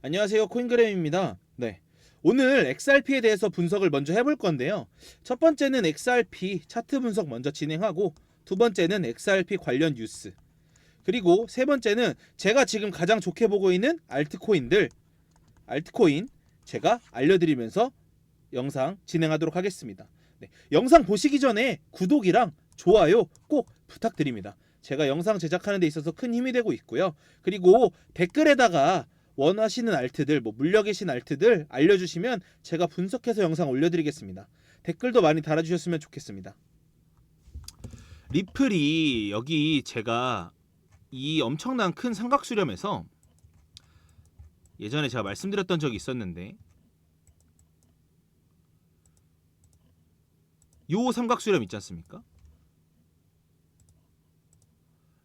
안녕하세요, 코인그램입니다. 네, 오늘 XRP에 대해서 분석을 먼저 해볼 건데요. 첫 번째는 XRP 차트 분석 먼저 진행하고, 두 번째는 XRP 관련 뉴스, 그리고 세 번째는 제가 지금 가장 좋게 보고 있는 알트코인 제가 알려드리면서 영상 진행하도록 하겠습니다. 네, 영상 보시기 전에 구독이랑 좋아요 꼭 부탁드립니다. 제가 영상 제작하는 데 있어서 큰 힘이 되고 있고요. 그리고 댓글에다가 원하시는 알트들, 물려 계신 알트들 알려주시면 제가 분석해서 영상 올려드리겠습니다. 댓글도 많이 달아주셨으면 좋겠습니다. 리플이 여기 제가 이 엄청난 큰 삼각수렴에서 예전에 제가 말씀드렸던 적이 있었는데, 요 삼각수렴 있지 않습니까?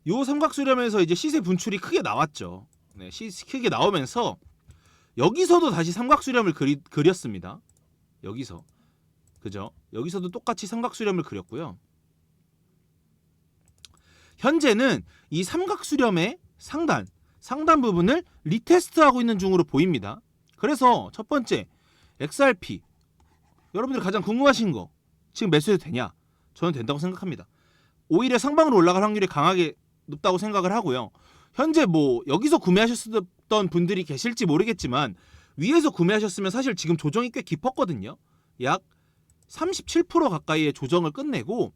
요 삼각수렴에서 이제 시세 분출이 크게 나왔죠. 네, 크게 나오면서 여기서도 다시 삼각수렴을 그렸습니다. 여기서, 그죠? 여기서도 똑같이 삼각수렴을 그렸고요. 현재는 이 삼각수렴의 상단 부분을 리테스트하고 있는 중으로 보입니다. 그래서 첫 번째, XRP, 여러분들이 가장 궁금하신 거, 지금 매수해도 되냐? 저는 된다고 생각합니다. 오히려 상방으로 올라갈 확률이 강하게 높다고 생각을 하고요. 현재 여기서 구매하셨던 분들이 계실지 모르겠지만, 위에서 구매하셨으면 사실 지금 조정이 꽤 깊었거든요. 약 37% 가까이의 조정을 끝내고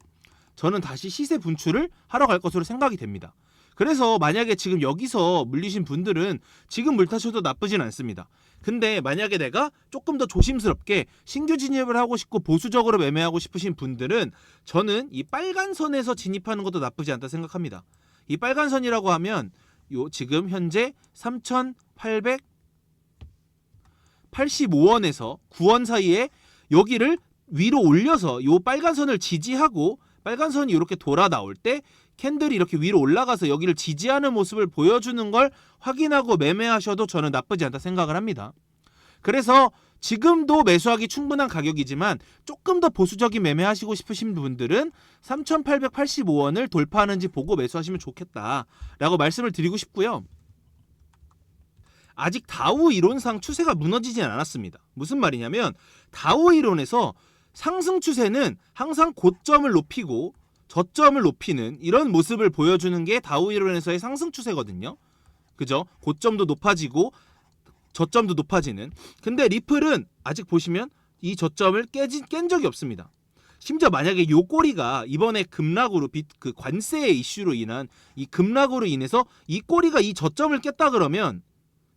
저는 다시 시세 분출을 하러 갈 것으로 생각이 됩니다. 그래서 만약에 지금 여기서 물리신 분들은 지금 물타셔도 나쁘진 않습니다. 근데 만약에 내가 조금 더 조심스럽게 신규 진입을 하고 싶고 보수적으로 매매하고 싶으신 분들은 저는 이 빨간 선에서 진입하는 것도 나쁘지 않다 생각합니다. 이 빨간 선이라고 하면 요 지금 현재 3,885원에서 9원 사이에 여기를 위로 올려서 요 빨간 선을 지지하고, 빨간 선이 이렇게 돌아 나올 때 캔들이 이렇게 위로 올라가서 여기를 지지하는 모습을 보여주는 걸 확인하고 매매하셔도 저는 나쁘지 않다 생각을 합니다. 그래서 지금도 매수하기 충분한 가격이지만 조금 더 보수적인 매매하시고 싶으신 분들은 3,885원을 돌파하는지 보고 매수하시면 좋겠다라고 말씀을 드리고 싶고요. 아직 다우 이론상 추세가 무너지진 않았습니다. 무슨 말이냐면, 다우 이론에서 상승 추세는 항상 고점을 높이고 저점을 높이는 이런 모습을 보여주는 게 다우 이론에서의 상승 추세거든요. 그죠? 고점도 높아지고 저점도 높아지는. 근데 리플은 아직 보시면 이 저점을 깬 적이 없습니다. 심지어 만약에 요 꼬리가 이번에 급락으로 그 관세의 이슈로 인한 이 급락으로 인해서 이 꼬리가 이 저점을 깼다 그러면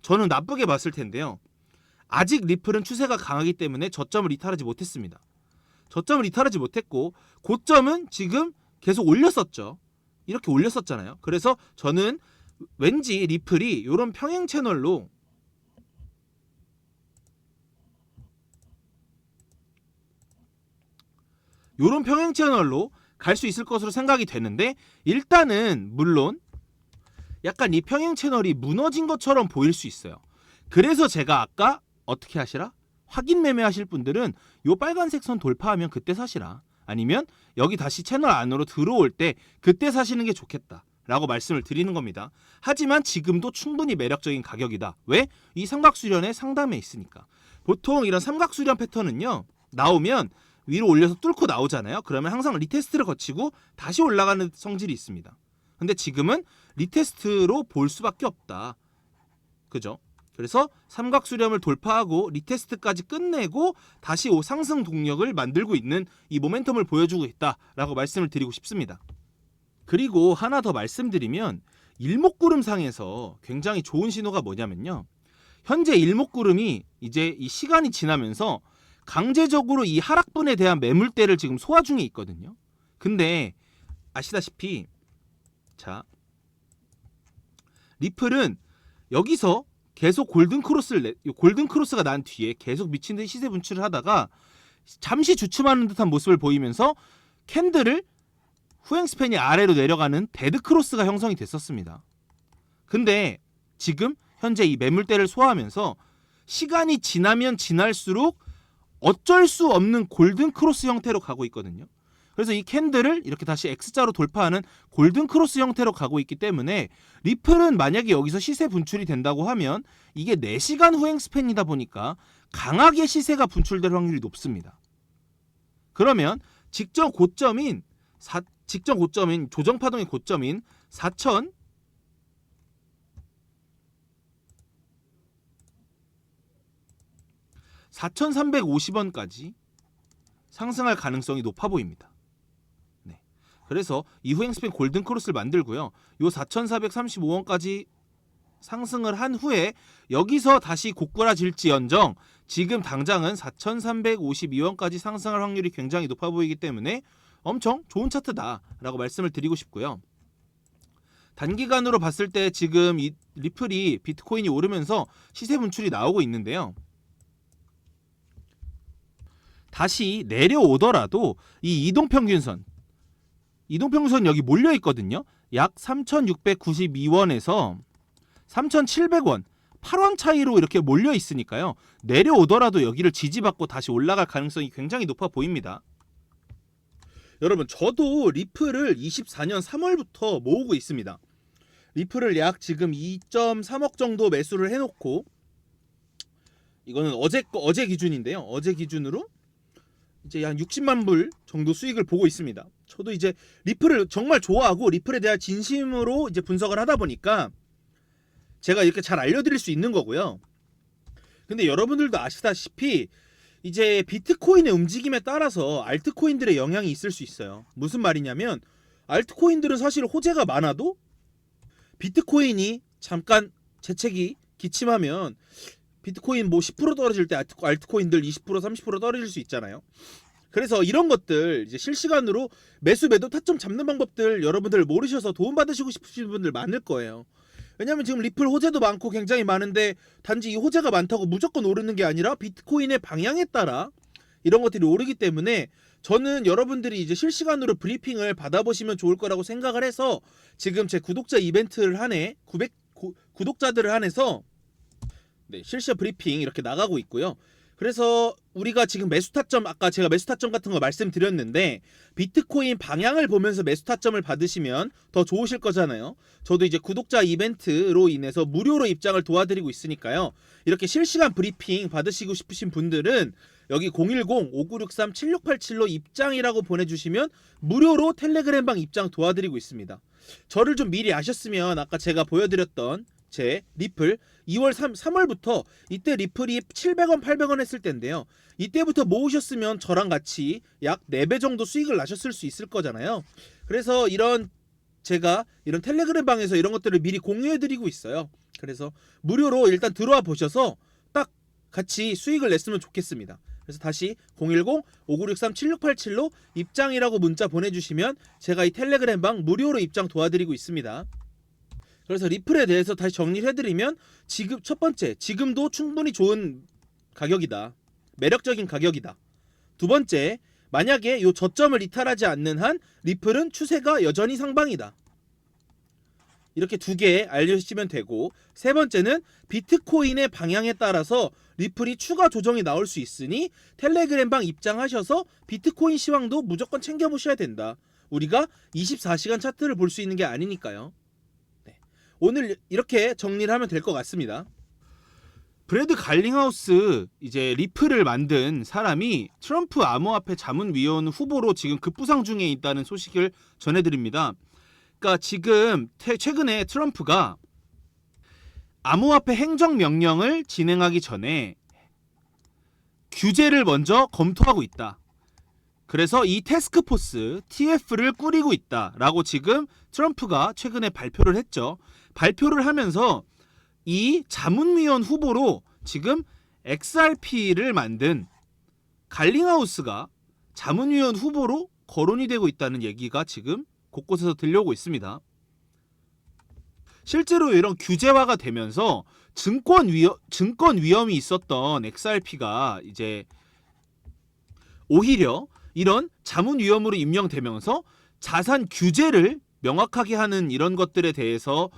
저는 나쁘게 봤을 텐데요. 아직 리플은 추세가 강하기 때문에 저점을 이탈하지 못했습니다. 저점을 이탈하지 못했고 고점은 지금 계속 올렸었죠. 이렇게 올렸었잖아요. 그래서 저는 왠지 리플이 이런 평행 채널로 갈 수 있을 것으로 생각이 되는데, 일단은 물론 약간 이 평행 채널이 무너진 것처럼 보일 수 있어요. 그래서 제가 아까 어떻게 하시라? 확인 매매하실 분들은 요 빨간색 선 돌파하면 그때 사시라. 아니면 여기 다시 채널 안으로 들어올 때 그때 사시는 게 좋겠다 라고 말씀을 드리는 겁니다. 하지만 지금도 충분히 매력적인 가격이다. 왜? 이 삼각수렴의 상단에 있으니까. 보통 이런 삼각수렴 패턴은요, 나오면 위로 올려서 뚫고 나오잖아요. 그러면 항상 리테스트를 거치고 다시 올라가는 성질이 있습니다. 근데 지금은 리테스트로 볼 수밖에 없다. 그죠? 그래서 삼각수렴을 돌파하고 리테스트까지 끝내고 다시 상승 동력을 만들고 있는 이 모멘텀을 보여주고 있다라고 말씀을 드리고 싶습니다. 그리고 하나 더 말씀드리면, 일목구름상에서 굉장히 좋은 신호가 뭐냐면요, 현재 일목구름이 이제 이 시간이 지나면서 강제적으로 이 하락분에 대한 매물대를 지금 소화 중에 있거든요. 근데 아시다시피 리플은 여기서 계속 골든크로스가 난 뒤에 계속 미친 듯이 시세 분출을 하다가 잠시 주춤하는 듯한 모습을 보이면서 캔들을 후행 스팬이 아래로 내려가는 데드크로스가 형성이 됐었습니다. 근데 지금 현재 이 매물대를 소화하면서 시간이 지나면 지날수록 어쩔 수 없는 골든크로스 형태로 가고 있거든요. 그래서 이 캔들을 이렇게 다시 X자로 돌파하는 골든 크로스 형태로 가고 있기 때문에 리플은 만약에 여기서 시세 분출이 된다고 하면 이게 4시간 후행 스팬이다 보니까 강하게 시세가 분출될 확률이 높습니다. 그러면 직전 고점인 조정파동의 고점인 4,350원까지 상승할 가능성이 높아 보입니다. 네. 그래서 이후행 스팬 골든 크로스를 만들고요. 요 4,435원까지 상승을 한 후에 여기서 다시 고꾸라질지언정 지금 당장은 4,352원까지 상승할 확률이 굉장히 높아 보이기 때문에 엄청 좋은 차트다라고 말씀을 드리고 싶고요. 단기간으로 봤을 때 지금 이 리플이 비트코인이 오르면서 시세 분출이 나오고 있는데요. 다시 내려오더라도 이 이동평균선 여기 몰려 있거든요. 약 3,692원에서 3,700원 8원 차이로 이렇게 몰려 있으니까요. 내려오더라도 여기를 지지받고 다시 올라갈 가능성이 굉장히 높아 보입니다. 여러분, 저도 리플을 24년 3월부터 모으고 있습니다. 리플을 약 지금 2.3억 정도 매수를 해놓고, 이거는 어제 기준인데요. 어제 기준으로 이제 한 60만 불 정도 수익을 보고 있습니다. 저도 이제 리플을 정말 좋아하고 리플에 대한 진심으로 이제 분석을 하다 보니까 제가 이렇게 잘 알려드릴 수 있는 거고요. 근데 여러분들도 아시다시피 이제 비트코인의 움직임에 따라서 알트코인들의 영향이 있을 수 있어요. 무슨 말이냐면 알트코인들은 사실 호재가 많아도 비트코인이 잠깐 재채기 기침하면 비트코인 뭐 10% 떨어질 때 알트코인들 20% 30% 떨어질 수 있잖아요. 그래서 이런 것들 이제 실시간으로 매수 매도 타점 잡는 방법들 여러분들 모르셔서 도움받으시고 싶으신 분들 많을 거예요. 왜냐면 지금 리플 호재도 많고 굉장히 많은데 단지 이 호재가 많다고 무조건 오르는 게 아니라 비트코인의 방향에 따라 이런 것들이 오르기 때문에 저는 여러분들이 이제 실시간으로 브리핑을 받아보시면 좋을 거라고 생각을 해서 지금 제 구독자 이벤트를 한해 구독자들을 한해서 실시간 브리핑 이렇게 나가고 있고요. 그래서 우리가 지금 매수 타점, 아까 제가 매수 타점 같은 거 말씀드렸는데 비트코인 방향을 보면서 매수 타점을 받으시면 더 좋으실 거잖아요. 저도 이제 구독자 이벤트로 인해서 무료로 입장을 도와드리고 있으니까요. 이렇게 실시간 브리핑 받으시고 싶으신 분들은 여기 010-5963-7687로 입장이라고 보내주시면 무료로 텔레그램방 입장 도와드리고 있습니다. 저를 좀 미리 아셨으면 아까 제가 보여드렸던 제 리플 3월부터 이때 리플이 700원 800원 했을 때인데요. 이때부터 모으셨으면 저랑 같이 약 4배 정도 수익을 나셨을 수 있을 거잖아요. 그래서 제가 이런 텔레그램 방에서 이런 것들을 미리 공유해드리고 있어요. 그래서 무료로 일단 들어와 보셔서 딱 같이 수익을 냈으면 좋겠습니다. 그래서 다시 010-5963-7687로 입장이라고 문자 보내주시면 제가 이 텔레그램 방 무료로 입장 도와드리고 있습니다. 그래서 리플에 대해서 다시 정리를 해드리면 지금 첫 번째, 지금도 충분히 좋은 가격이다. 매력적인 가격이다. 두 번째, 만약에 이 저점을 이탈하지 않는 한 리플은 추세가 여전히 상방이다. 이렇게 두 개 알려주시면 되고, 세 번째는 비트코인의 방향에 따라서 리플이 추가 조정이 나올 수 있으니 텔레그램방 입장하셔서 비트코인 시황도 무조건 챙겨보셔야 된다. 우리가 24시간 차트를 볼 수 있는 게 아니니까요. 오늘 이렇게 정리를 하면 될 것 같습니다. 브래드 갈링하우스 이제 리플을 만든 사람이 트럼프 암호화폐 자문위원 후보로 지금 급부상 중에 있다는 소식을 전해드립니다. 그러니까 지금 최근에 트럼프가 암호화폐 행정명령을 진행하기 전에 규제를 먼저 검토하고 있다. 그래서 이 태스크포스 TF를 꾸리고 있다라고 지금 트럼프가 최근에 발표를 했죠. 발표를 하면서 이 자문위원 후보로 지금 XRP를 만든 갈링하우스가 자문위원 후보로 거론이 되고 있다는 얘기가 지금 곳곳에서 들려오고 있습니다. 실제로 이런 규제화가 되면서 증권 위험이 있었던 XRP가 이제 오히려 이런 자문 위험으로 임명되면서 자산 규제를 명확하게 하는 이런 것들에 대해서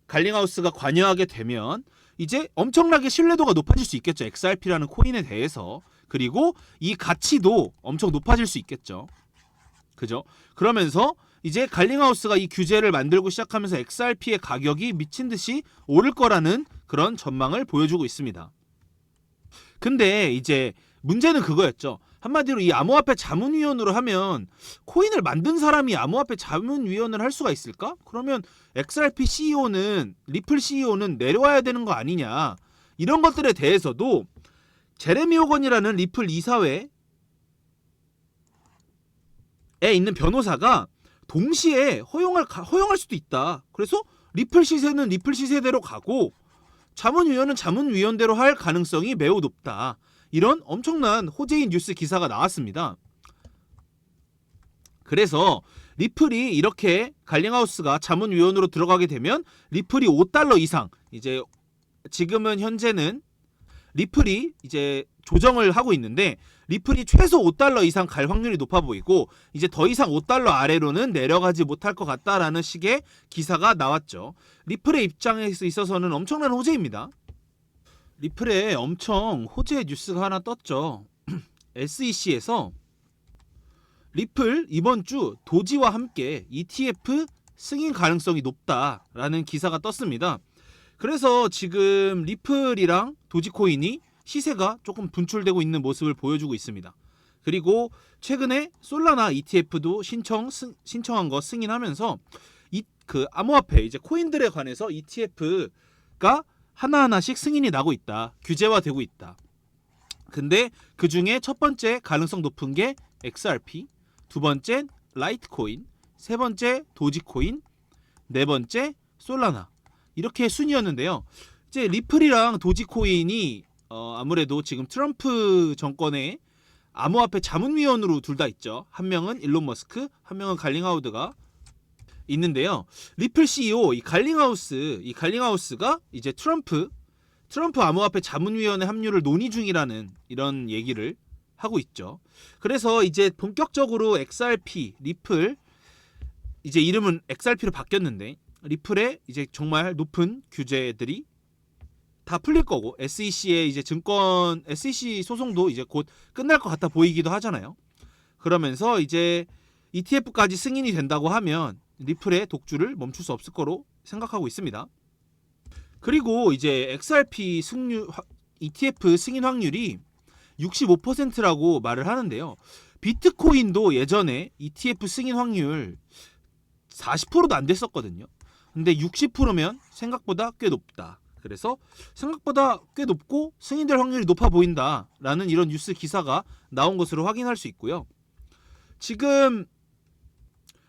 갈링하우스가 관여하게 되면 이제 엄청나게 신뢰도가 높아질 수 있겠죠. XRP라는 코인에 대해서. 그리고 이 가치도 엄청 높아질 수 있겠죠. 그죠? 그러면서 이제 갈링하우스가 이 규제를 만들고 시작하면서 XRP의 가격이 미친 듯이 오를 거라는 그런 전망을 보여주고 있습니다. 근데 이제 문제는 그거였죠. 한마디로 이 암호화폐 자문위원으로 하면 코인을 만든 사람이 암호화폐 자문위원을 할 수가 있을까? 그러면 XRP CEO는 리플 CEO는 내려와야 되는 거 아니냐? 이런 것들에 대해서도 제레미 호건이라는 리플 이사회에 있는 변호사가 동시에 허용할 수도 있다. 그래서 리플 시세는 리플 시세대로 가고 자문위원은 자문위원대로 할 가능성이 매우 높다. 이런 엄청난 호재인 뉴스 기사가 나왔습니다. 그래서 리플이 이렇게 갈링하우스가 자문위원으로 들어가게 되면 리플이 $5 이상, 이제 지금은 현재는 리플이 이제 조정을 하고 있는데 리플이 최소 $5 이상 갈 확률이 높아 보이고 이제 더 이상 $5 아래로는 내려가지 못할 것 같다라는 식의 기사가 나왔죠. 리플의 입장에 있어서는 엄청난 호재입니다. 리플에 엄청 호재 뉴스가 하나 떴죠. SEC에서 리플 이번 주 도지와 함께 ETF 승인 가능성이 높다라는 기사가 떴습니다. 그래서 지금 리플이랑 도지코인이 시세가 조금 분출되고 있는 모습을 보여주고 있습니다. 그리고 최근에 솔라나 ETF도 신청한 거 승인하면서 그 암호화폐 이제 코인들에 관해서 ETF가 하나하나씩 승인이 나고 있다. 규제화되고 있다. 근데 그 중에 첫 번째 가능성 높은 게 XRP, 두 번째 라이트코인, 세 번째 도지코인, 네 번째 솔라나. 이렇게 순이었는데요. 이제 리플이랑 도지코인이 아무래도 지금 트럼프 정권의 암호화폐 자문위원으로 둘 다 있죠. 한 명은 일론 머스크, 한 명은 갈링하우드가 있는데요. 리플 CEO 이 갈링하우스가 이제 트럼프 암호화폐 자문위원회 합류를 논의 중이라는 이런 얘기를 하고 있죠. 그래서 이제 본격적으로 XRP 리플 이제 이름은 XRP로 바뀌었는데 리플에 이제 정말 높은 규제들이 다 풀릴 거고 SEC의 이제 SEC 소송도 이제 곧 끝날 것 같아 보이기도 하잖아요. 그러면서 이제 ETF까지 승인이 된다고 하면 리플의 독주를 멈출 수 없을 거로 생각하고 있습니다. 그리고 이제 XRP ETF 승인 확률이 65%라고 말을 하는데요. 비트코인도 예전에 ETF 승인 확률 40%도 안 됐었거든요. 근데 60%면 생각보다 꽤 높다. 그래서 생각보다 꽤 높고 승인될 확률이 높아 보인다라는 이런 뉴스 기사가 나온 것으로 확인할 수 있고요. 지금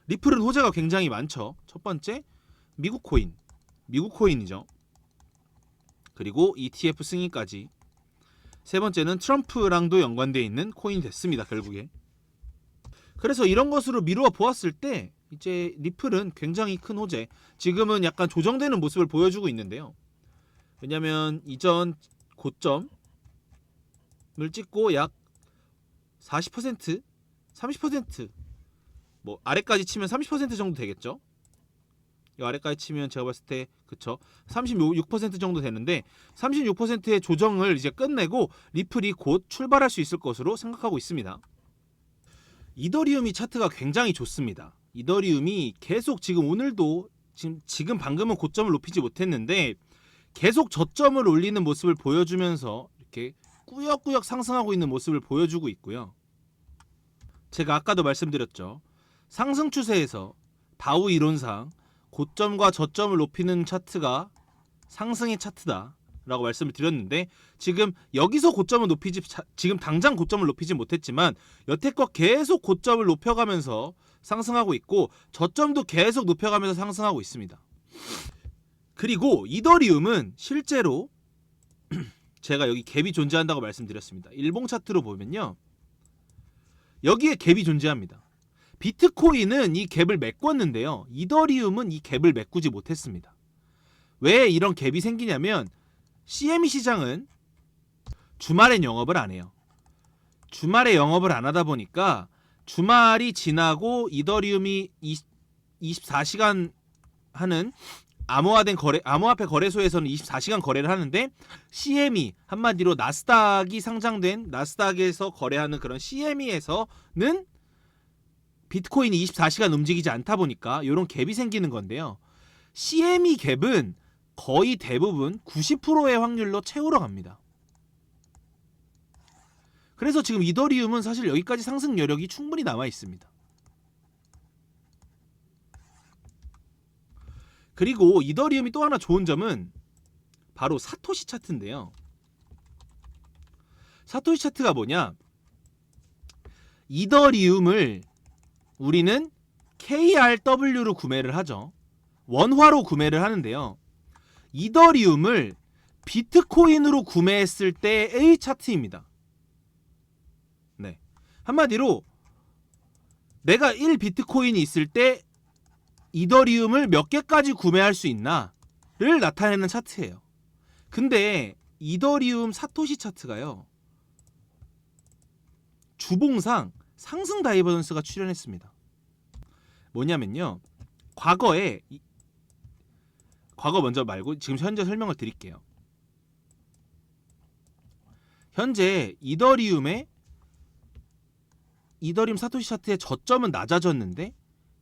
리플은 호재가 굉장히 많죠. 첫 번째 미국 코인이죠. 그리고 ETF 승인까지. 세 번째는 트럼프랑도 연관되어 있는 코인이 됐습니다. 결국에. 그래서 이런 것으로 미루어 보았을 때 이제 리플은 굉장히 큰 호재. 지금은 약간 조정되는 모습을 보여주고 있는데요. 왜냐면 이전 고점을 찍고 약 40%, 30% 뭐 아래까지 치면 30% 정도 되겠죠. 이 아래까지 치면 제가 봤을 때 그쵸 36% 정도 되는데 36%의 조정을 이제 끝내고 리플이 곧 출발할 수 있을 것으로 생각하고 있습니다. 이더리움이 차트가 굉장히 좋습니다. 이더리움이 계속 지금 오늘도 지금 방금은 고점을 높이지 못했는데 계속 저점을 올리는 모습을 보여주면서 이렇게 꾸역꾸역 상승하고 있는 모습을 보여주고 있고요. 제가 아까도 말씀드렸죠. 상승 추세에서 다우 이론상 고점과 저점을 높이는 차트가 상승의 차트다 라고 말씀을 드렸는데 지금 여기서 고점을 지금 당장 고점을 높이지 못했지만 여태껏 계속 고점을 높여가면서 상승하고 있고 저점도 계속 높여가면서 상승하고 있습니다. 그리고 이더리움은 실제로 제가 여기 갭이 존재한다고 말씀드렸습니다. 일봉 차트로 보면요. 여기에 갭이 존재합니다. 비트코인은 이 갭을 메꿨는데요. 이더리움은 이 갭을 메꾸지 못했습니다. 왜 이런 갭이 생기냐면 CME 시장은 주말엔 영업을 안 해요. 주말에 영업을 안 하다 보니까 주말이 지나고 이더리움이 24시간 하는 암호화폐 거래소에서는 24시간 거래를 하는데 CME 한마디로 나스닥이 상장된 나스닥에서 거래하는 그런 CME에서는 비트코인이 24시간 움직이지 않다 보니까 이런 갭이 생기는 건데요. CME 갭은 거의 대부분 90%의 확률로 채우러 갑니다. 그래서 지금 이더리움은 사실 여기까지 상승 여력이 충분히 남아 있습니다. 그리고 이더리움이 또 하나 좋은 점은 바로 사토시 차트인데요. 사토시 차트가 뭐냐? 이더리움을 우리는 KRW로 구매를 하죠. 원화로 구매를 하는데요. 이더리움을 비트코인으로 구매했을 때의 차트입니다. 네. 한마디로 내가 1비트코인이 있을 때 이더리움을 몇 개까지 구매할 수 있나를 나타내는 차트예요. 근데 이더리움 사토시 차트가요. 주봉상 상승 다이버전스가 출현했습니다. 뭐냐면요. 과거 먼저 말고 지금 현재 설명을 드릴게요. 현재 이더리움 사토시 차트의 저점은 낮아졌는데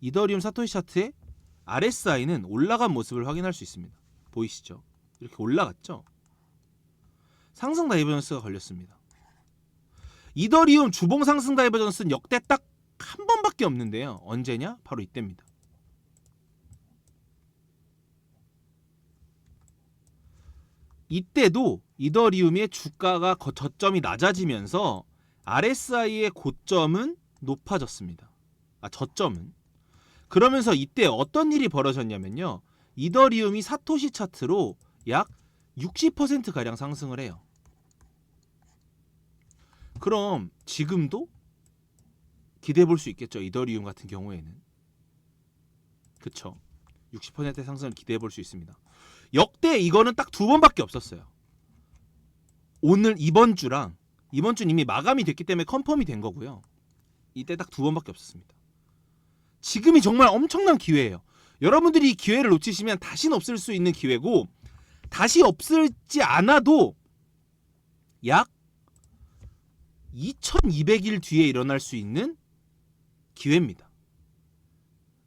이더리움 사토시 차트의 RSI는 올라간 모습을 확인할 수 있습니다. 보이시죠? 이렇게 올라갔죠? 상승 다이버전스가 걸렸습니다. 이더리움 주봉 상승 다이버전스는 역대 딱 한 번밖에 없는데요. 언제냐? 바로 이때입니다. 이때도 이더리움의 주가가 저점이 낮아지면서 RSI의 고점은 높아졌습니다. 저점은. 그러면서 이때 어떤 일이 벌어졌냐면요. 이더리움이 사토시 차트로 약 60%가량 상승을 해요. 그럼 지금도 기대해 볼 수 있겠죠. 이더리움 같은 경우에는. 그쵸. 60%의 상승을 기대해 볼 수 있습니다. 역대 이거는 딱 두 번밖에 없었어요. 오늘 이번 주는 이미 마감이 됐기 때문에 컨펌이 된 거고요. 이때 딱 두 번밖에 없었습니다. 지금이 정말 엄청난 기회예요. 여러분들이 이 기회를 놓치시면 다시는 없을 수 있는 기회고, 다시 없을지 않아도 약 2200일 뒤에 일어날 수 있는 기회입니다.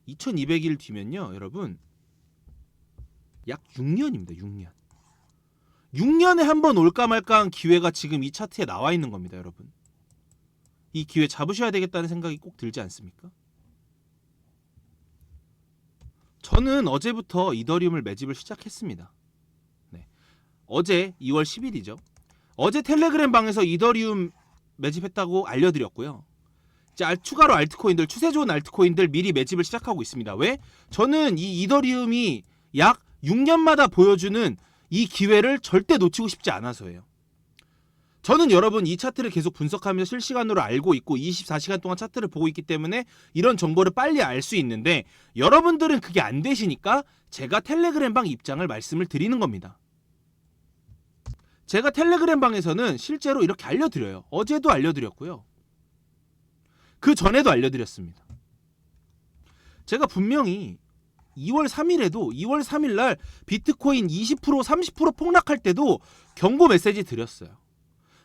2200일 뒤면요, 여러분 약 6년입니다. 6년. 6년에 한 번 올까 말까한 기회가 지금 이 차트에 나와 있는 겁니다, 여러분. 이 기회 잡으셔야 되겠다는 생각이 꼭 들지 않습니까? 저는 어제부터 이더리움을 매집을 시작했습니다. 네. 어제 2월 10일이죠. 어제 텔레그램 방에서 이더리움 매집했다고 알려드렸고요. 이제 추가로 알트코인들, 추세 좋은 알트코인들 미리 매집을 시작하고 있습니다. 왜? 저는 이 이더리움이 약 6년마다 보여주는 이 기회를 절대 놓치고 싶지 않아서예요. 저는 여러분 이 차트를 계속 분석하면서 실시간으로 알고 있고 24시간 동안 차트를 보고 있기 때문에 이런 정보를 빨리 알 수 있는데, 여러분들은 그게 안 되시니까 제가 텔레그램 방 입장을 말씀을 드리는 겁니다. 제가 텔레그램 방에서는 실제로 이렇게 알려드려요. 어제도 알려드렸고요. 그 전에도 알려드렸습니다. 제가 분명히 2월 3일에도 2월 3일날 비트코인 20% 30% 폭락할 때도 경고 메시지 드렸어요.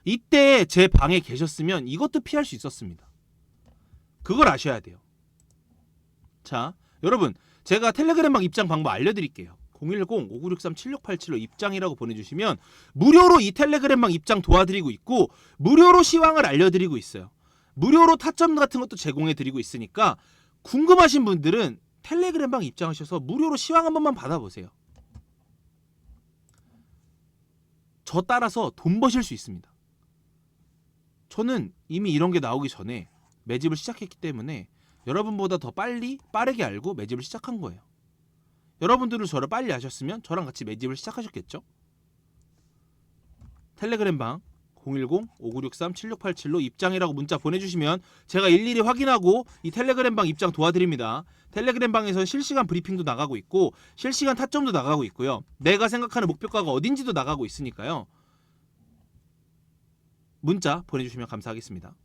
이때 제 방에 계셨으면 이것도 피할 수 있었습니다. 그걸 아셔야 돼요. 자, 여러분 제가 텔레그램 방 입장 방법 알려드릴게요. 010-5963-7687로 입장이라고 보내주시면 무료로 이 텔레그램 방 입장 도와드리고 있고, 무료로 시황을 알려드리고 있어요. 무료로 타점 같은 것도 제공해드리고 있으니까 궁금하신 분들은 텔레그램 방 입장하셔서 무료로 시황 한 번만 받아보세요. 저 따라서 돈 버실 수 있습니다. 저는 이미 이런 게 나오기 전에 매집을 시작했기 때문에 여러분보다 더 빠르게 알고 매집을 시작한 거예요. 여러분들은 저를 빨리 아셨으면 저랑 같이 매집을 시작하셨겠죠? 텔레그램 방 010-5963-7687로 입장이라고 문자 보내주시면 제가 일일이 확인하고 이 텔레그램 방 입장 도와드립니다. 텔레그램 방에서는 실시간 브리핑도 나가고 있고 실시간 타점도 나가고 있고요. 내가 생각하는 목표가가 어딘지도 나가고 있으니까요. 문자 보내주시면 감사하겠습니다.